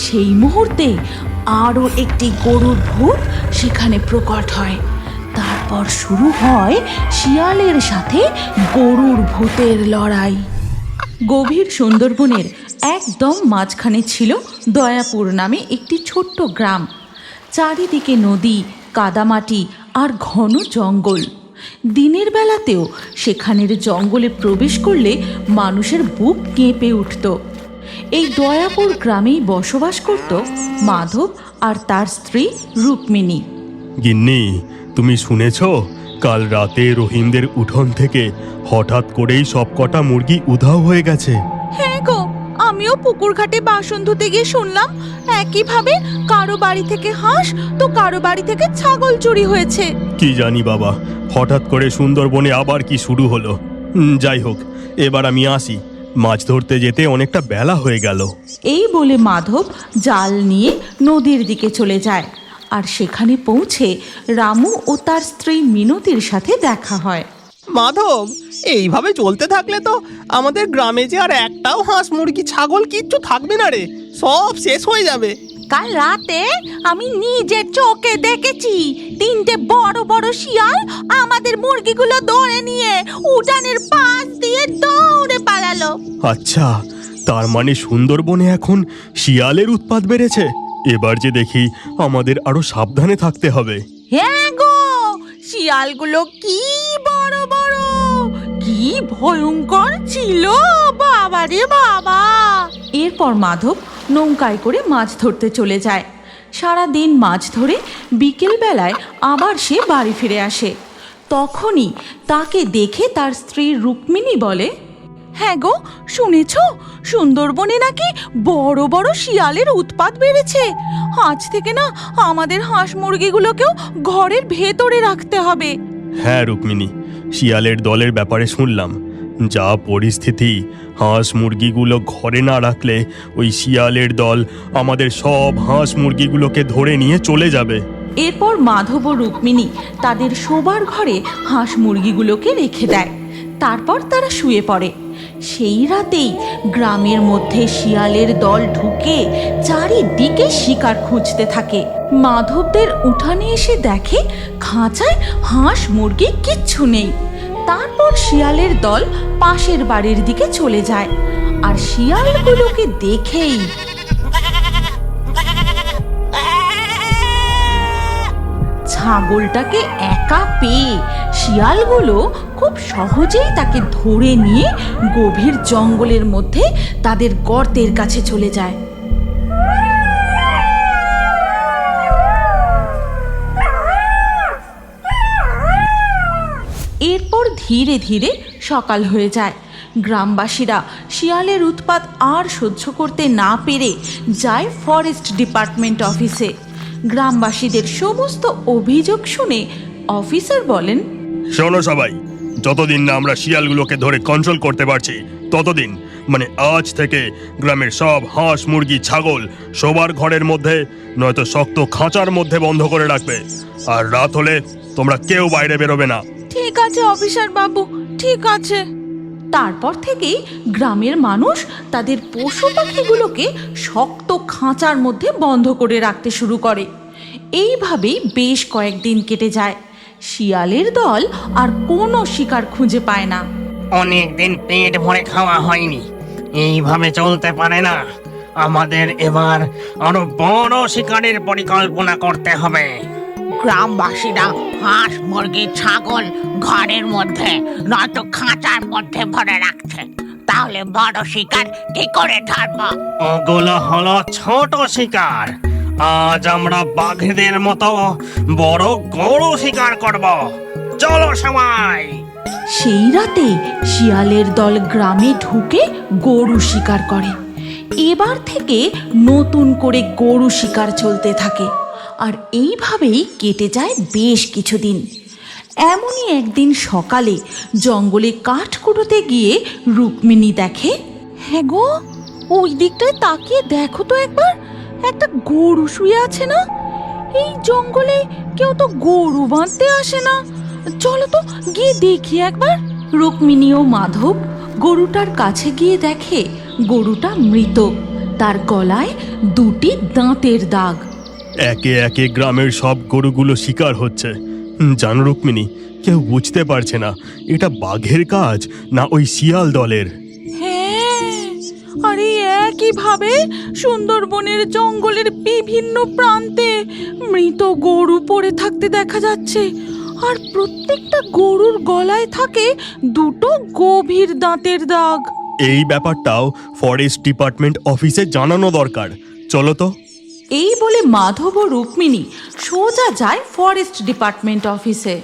সেই মুহূর্তে আরও একটি গরুর ভূত সেখানে প্রকট হয়। তারপর শুরু হয় শিয়ালের সাথে গরুর ভূতের লড়াই। গভীর সুন্দরবনের একদম মাঝখানে ছিল দয়াপুর নামে একটি ছোট্ট গ্রাম। চারিদিকে নদী, কাদামাটি আর ঘন জঙ্গল। দিনের বেলাতেও সেখানের জঙ্গলে প্রবেশ করলে মানুষের বুক কেঁপে উঠত। এই দয়াপুর গ্রামেই বসবাস করত মাধব আর তার স্ত্রী রুক্মিণী। গিন্নি, তুমি শুনেছ কাল রাতে রহিমদের উঠোন থেকে হঠাৎ করেই সবকটা মুরগি উধাও হয়ে গেছে? হ্যাঁ গো, আমিও পুকুর ঘাটে বাসন ধুতে গিয়ে শুনলাম একইভাবে কারো বাড়ি থেকে হাঁস তো কারো বাড়ি থেকে ছাগল চুরি হয়েছে। কি জানি বাবা, হঠাৎ করে সুন্দরবনে আবার কি শুরু হলো। যাই হোক, এবার আমি আসি, মাছ ধরতে যেতে অনেকটা বেলা হয়ে গেল। এই বলে মাধব জাল নিয়ে নদীর দিকে চলে যায়। আর সেখানে পৌঁছে রামু ও তার স্ত্রী মিনতির সাথে দেখা হয়। মাধব, এইভাবে চলতে থাকলে তো আমাদের গ্রামে যে আর একটাও হাঁস মুরগি ছাগল কিচ্ছু থাকবে না রে, সব শেষ হয়ে যাবে। কাল রাতে আমি নিজের চোখে দেখেছি তিনটে বড় বড় শিয়াল আমাদের মুরগিগুলো ধরে নিয়ে উঠানের পাশ দিয়ে দৌড়ে পালালো। আচ্ছা, তার মানে সুন্দরবনে এখন শিয়ালের উৎপাত বেড়েছে। এবার যে দেখি আমাদের আরো সাবধানে থাকতে হবে। হ্যাঁ গো, শিয়ালগুলো কি বড় বড়, কি ভয়ঙ্কর ছিল, বাবা রে বাবা। এরপর মাধব নৌকায় করে মাছ ধরতে চলে যায়। সারা দিন মাছ ধরে বিকেল বেলায় আবার সে বাড়ি ফিরে আসে। তখনই তাকে দেখে তার স্ত্রী রুক্মিণী বলে, হ্যাঁ গো, শুনেছ সুন্দরবনে নাকি বড় বড় শিয়ালের উৎপাত বেড়েছে। আজ থেকে না আমাদের হাঁস মুরগিগুলোকেও ঘরের ভেতরে রাখতে হবে। হ্যাঁ রুক্মিণী, শিয়ালের দলের ব্যাপারে শুনলাম। যা পরিস্থিতি, হাঁস মুরগিগুলো ঘরে না রাখলে ওই শিয়ালের দল আমাদের সব হাঁস মুরগিগুলোকে ধরে নিয়ে চলে যাবে। এরপর মাধব ও রুক্মিণী তাদের শোবার ঘরে হাঁস মুরগিগুলোকে রেখে দেয়। তারপর তারা শুয়ে পড়ে। সেই রাতেই গ্রামের মধ্যে শিয়ালের দল ঢুকে চারিদিকে শিকার খুঁজতে থাকে। মাধবদের উঠানে এসে দেখে খাঁচায় হাঁস মুরগি কিচ্ছু নেই। তারপর শিয়ালের দল পাশের বাড়ির দিকে চলে যায়। আর শিয়ালগুলোকে দেখেই ছাগলটাকে একা পেয়ে শিয়ালগুলো খুব সহজেই তাকে ধরে নিয়ে গভীর জঙ্গলের মধ্যে তাদের গর্তের কাছে চলে যায়। এরপর ধীরে ধীরে সকাল হয়ে যায়। গ্রামবাসীরা শিয়ালের উৎপাত আর সহ্য করতে না পেরে যায় ফরেস্ট ডিপার্টমেন্ট অফিসে। গ্রামবাসীদের সমস্ত অভিযোগ শুনে অফিসার বলেন, শোনো সবাই, যতদিন না আমরা শিয়ালগুলোকে ধরে কন্ট্রোল করতে পারছি ততদিন, মানে আজ থেকে গ্রামের সব হাঁস মুরগি ছাগল শোবার ঘরের মধ্যে নয়তো শক্ত খাঁচার মধ্যে বন্ধ করে রাখবে। আর রাত হলে তোমরা কেউ বাইরে বেরোবে না। ঠিক আছে অফিসার বাবু, ঠিক আছে। তারপর থেকেই গ্রামের মানুষ তাদের পশু পাখিগুলোকে শক্ত খাঁচার মধ্যে বন্ধ করে রাখতে শুরু করে। এইভাবেই বেশ কয়েকদিন কেটে যায়। শিয়ালের দল আর কোনো শিকার খুঁজে পায় না। অনেকদিন পেট ভরে খাওয়া হয়নি, এইভাবে চলতে পারে না। আমাদের এবার আরো বড় শিকারের পরিকল্পনা করতে হবে। গ্রামবাসীরা হাঁস মুরগি ছাগল ঘরের মধ্যে নয়তো খাঁচার মধ্যে ভরে রাখছে, তাহলে বড় শিকার কি করে ধরবো? ওগুলো হলো ছোট শিকার। আজ আমরা বাঘেদের মতো বড় গরু শিকার করব। চলো সবাই। সেই রাতে শিয়ালের দল গ্রামে ঢুকে গরু শিকার করে। এবার থেকে নতুন করে গরু শিকার চলতে থাকে। আর এইভাবেই কেটে যায় বেশ কিছুদিন। এমনই একদিন সকালে জঙ্গলে কাঠ কুড়োতে গিয়ে রুক্মিণী দেখে, হ্যাঁ গো, ওই দিকটায় তাকিয়ে দেখো তো একবার, একটা গরু শুয়ে আছে না? এই জঙ্গলে কেউ তো গরু বাঁধতে আসে না, চলো তো গিয়ে দেখি একবার। রুক্মিণী ও মাধব গরুটার কাছে গিয়ে দেখে গরুটা মৃত। তার গলায় দুটি দাঁতের দাগ। একে একে গ্রামের সব গরুগুলো শিকার হচ্ছে। জানো রুক্মিণী, কেউ বুঝতে পারছে না এটা বাঘের কাজ না ওই শিয়াল দলের। হ্যাঁ, আর এই একইভাবে সুন্দরবনের জঙ্গলের বিভিন্ন প্রান্তে মৃত গরু পড়ে থাকতে দেখা যাচ্ছে। আর প্রত্যেকটা গরুর গলায় থাকে দুটো গভীর দাঁতের দাগ। এই ব্যাপারটাও ফরেস্ট ডিপার্টমেন্ট অফিসে জানানো দরকার। চলো তো। এই বলে মাধব ও রুক্মিণী সোজা যায় ফরেস্ট ডিপার্টমেন্ট অফিসে।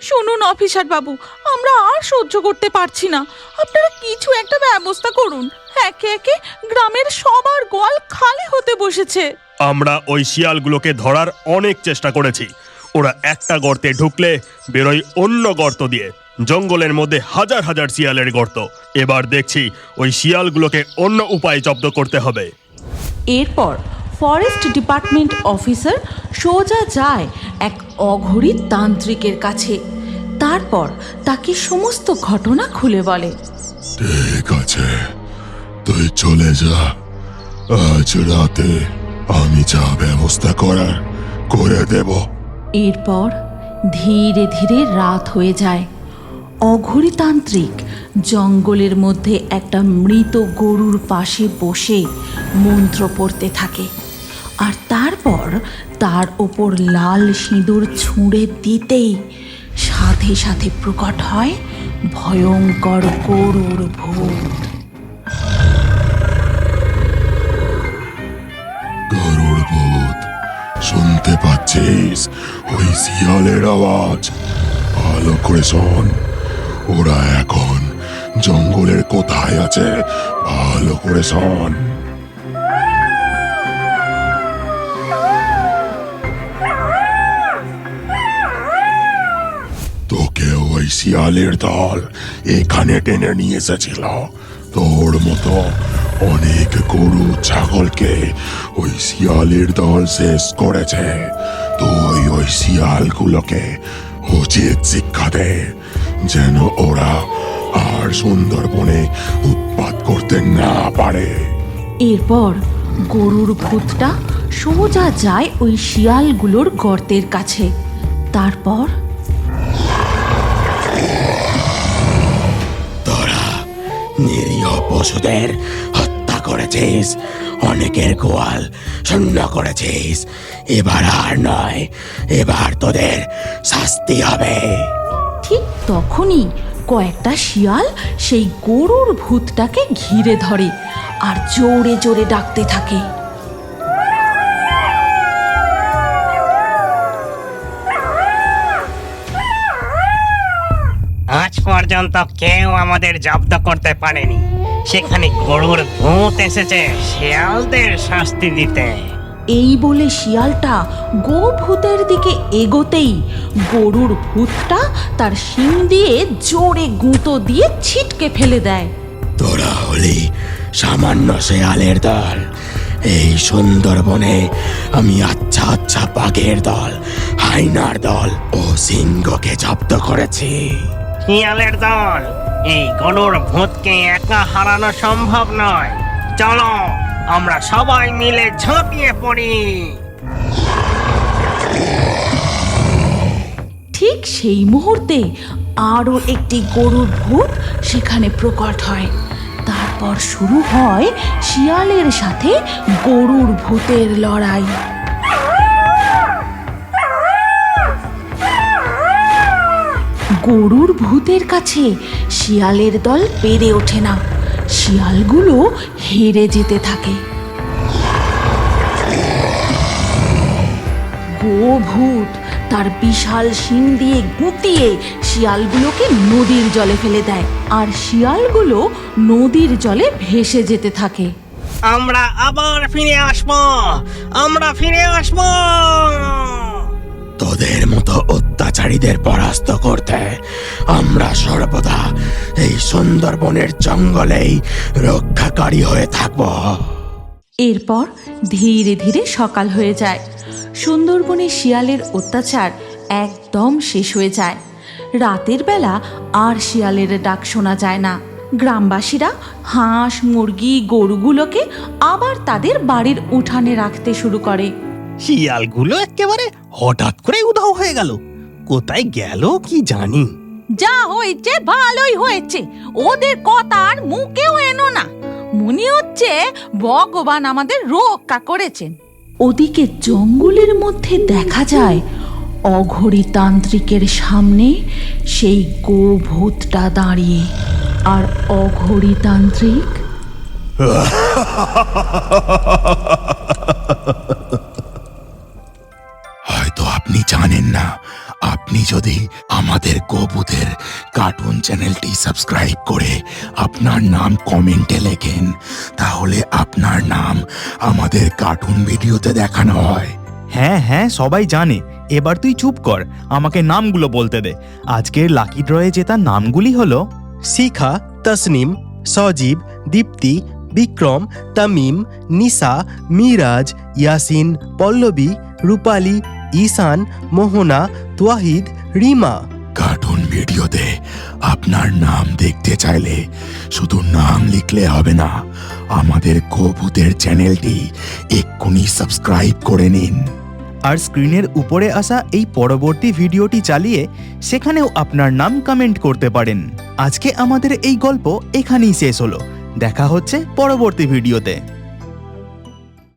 শুনুন অফিসার বাবু, আমরা আর সহ্য করতে পারছি না, আপনারা কিছু একটা ব্যবস্থা করুন। একে একে গ্রামের সবার গোয়াল খালি হতে বসেছে। আমরা ওই শিয়ালগুলোকে ধরার অনেক চেষ্টা করেছি। ওরা একটা গর্তে ঢুকলে বেরোয় অন্য গর্ত দিয়ে। জঙ্গলের মধ্যে হাজার হাজার শিয়ালের গর্ত। এবার দেখছি ওই শিয়ালগুলোকে অন্য উপায়ে জব্দ করতে হবে। এরপর ফরেস্ট ডিপার্টমেন্ট অফিসার সোজা যায় এক অঘরী তান্ত্রিকের কাছে। তারপর তাকে সমস্ত ঘটনা খুলে বলে। ঠিক আছে, তুই চলে যা। আজ রাতে আমি যা ব্যবস্থা করার করে দেব। এরপর ধীরে ধীরে রাত হয়ে যায়। অঘরী তান্ত্রিক জঙ্গলের মধ্যে একটা মৃত গরুর পাশে বসে মন্ত্র পড়তে থাকে। আর তারপর তার ওপর লাল সিঁদুর ছুঁড়ে দিতেই সাথে সাথে প্রকট হয় ভয়ঙ্কর গরুর ভূত। গরুর ভূত, শুনতে পাচ্ছিস ওই শিয়ালের আওয়াজ? ভালো করে শোন। ওরা এখন জঙ্গলের কোথায় আছে ভালো করে শোন। তোকে ওই শিয়ালের দল এখানে টেনে নিয়ে এসেছিল। তোর মতো অনেক গরু ছাগলকে ওই শিয়ালের দল শেষ করেছে। তুই ওই শিয়ালগুলোকে উচিত শিক্ষা দে, যেন ওরা আর সুন্দরবনে উৎপাত করতে না পারে। এরপর গরুর ভূতটা সোজা যায় ওই শিয়ালগুলোর গর্তের কাছে। তারপর তোরা নিরীহ পশুদের হত্যা করেছিস, অনেকের গোয়াল শূন্য করেছিস। এবার আর নয়, এবার তোদের শাস্তি হবে। ঠিক তখনই কয়েকটা শিয়াল সেই গরুর ভূতটাকে ঘিরে ধরে আর জোরে জোরে ডাকতে থাকে। আজ পর্যন্ত কেউ আমাদের জব্দ করতে পারেনি, সেখানে গরুর ভূত এসেছে শিয়ালদের শাস্তি দিতে। এই বলে শিয়ালটা গো ভূতের দিকে এগোতেই গরুর ভূতটা তার শিং দিয়ে জোরে গুঁতো দিয়ে ছিটকে ফেলে দেয়। তোরা হলি সামান্য শেয়ালের দল। এই সুন্দরবনে আমি আচ্ছা আচ্ছা বাঘের দল, হাইনার দল ও সিংহকে জব্দ করেছি। শিয়ালের দল, এই গরুর ভূতকে একা হারানো সম্ভব নয়। চলো আমরা সবাই মিলে ঝাঁপিয়ে পড়ি। ঠিক সেই মুহূর্তে আরও একটি গরুর ভূত সেখানে প্রকট হয়। তারপর শুরু হয় শিয়ালের সাথে গরুর ভূতের লড়াই। গরুর ভূতের কাছে শিয়ালের দল পেরে ওঠে না। শিয়ালগুলো হেরে যেতে থাকে। গো ভূত তার বিশাল শিং দিয়ে গুঁতিয়ে শিয়ালগুলোকে নদীর জলে ফেলে দেয়, আর শিয়ালগুলো নদীর জলে ভেসে যেতে থাকে। আমরা আবার ফিরে আসবো, আমরা ফিরে আসবো। তোদের মতো অত্যাচারীদের পরাস্ত করতে আমরা সর্বদা এই সুন্দরবনের জঙ্গলেই রক্ষাকারী হয়ে থাকব। এরপর ধীরে ধীরে সকাল হয়ে যায়। সুন্দরবনে শিয়ালের অত্যাচার একদম শেষ হয়ে যায়। রাতের বেলা আর শিয়ালের ডাক শোনা যায় না। গ্রামবাসীরা হাঁস মুরগি গরুগুলোকে আবার তাদের বাড়ির উঠানে রাখতে শুরু করে। শিয়ালগুলো একেবারে হঠাৎ করে উধাও হয়ে গেল, কোথায় গেল কি জানি। যা হয়েছে ভালোই হয়েছে, ওদের কথা আর মুখেও এনো না। মনে হচ্ছে ভগবান আমাদের রক্ষা করেছেন। ওদিকে জঙ্গলের মধ্যে দেখা যায় অঘরী তান্ত্রিকের সামনে সেই গোভূতটা দাঁড়িয়ে। আর অঘরী তান্ত্রিক হয়তো আপনি জানেন না, আপনি যদি আমাদের গোভূতের কার্টুন চ্যানেলটি সাবস্ক্রাইব করে আপনার নাম কমেন্টে লেখেন, তাহলে আপনার নাম আমাদের কার্টুন ভিডিওতে দেখানো হয়। হ্যাঁ হ্যাঁ, সবাই জানে। এবার তুই চুপ কর, আমাকে নামগুলো বলতে দে। আজকের লাকি ড্রয়ে জেতা নামগুলি হলো শিখা, তসনিম, সজীব, দীপ্তি, বিক্রম, তামিম, নিসা, মিরাজ, ইয়াসিন, পল্লবী, রূপালী, ঈশান, মোহনা, তোয়াহিদ, রিমা। কার্টুন ভিডিওতে আপনার নাম দেখতে চাইলে শুধু নাম লিখলে হবে না, আমাদের গোভূতের চ্যানেলটি এক্ষুনি সাবস্ক্রাইব করে নিন। আর স্ক্রিনের উপরে আসা এই পরবর্তী ভিডিওটি চালিয়ে সেখানেও আপনার নাম কমেন্ট করতে পারেন। আজকে আমাদের এই গল্প এখানেই শেষ হলো। দেখা হচ্ছে পরবর্তী ভিডিওতে।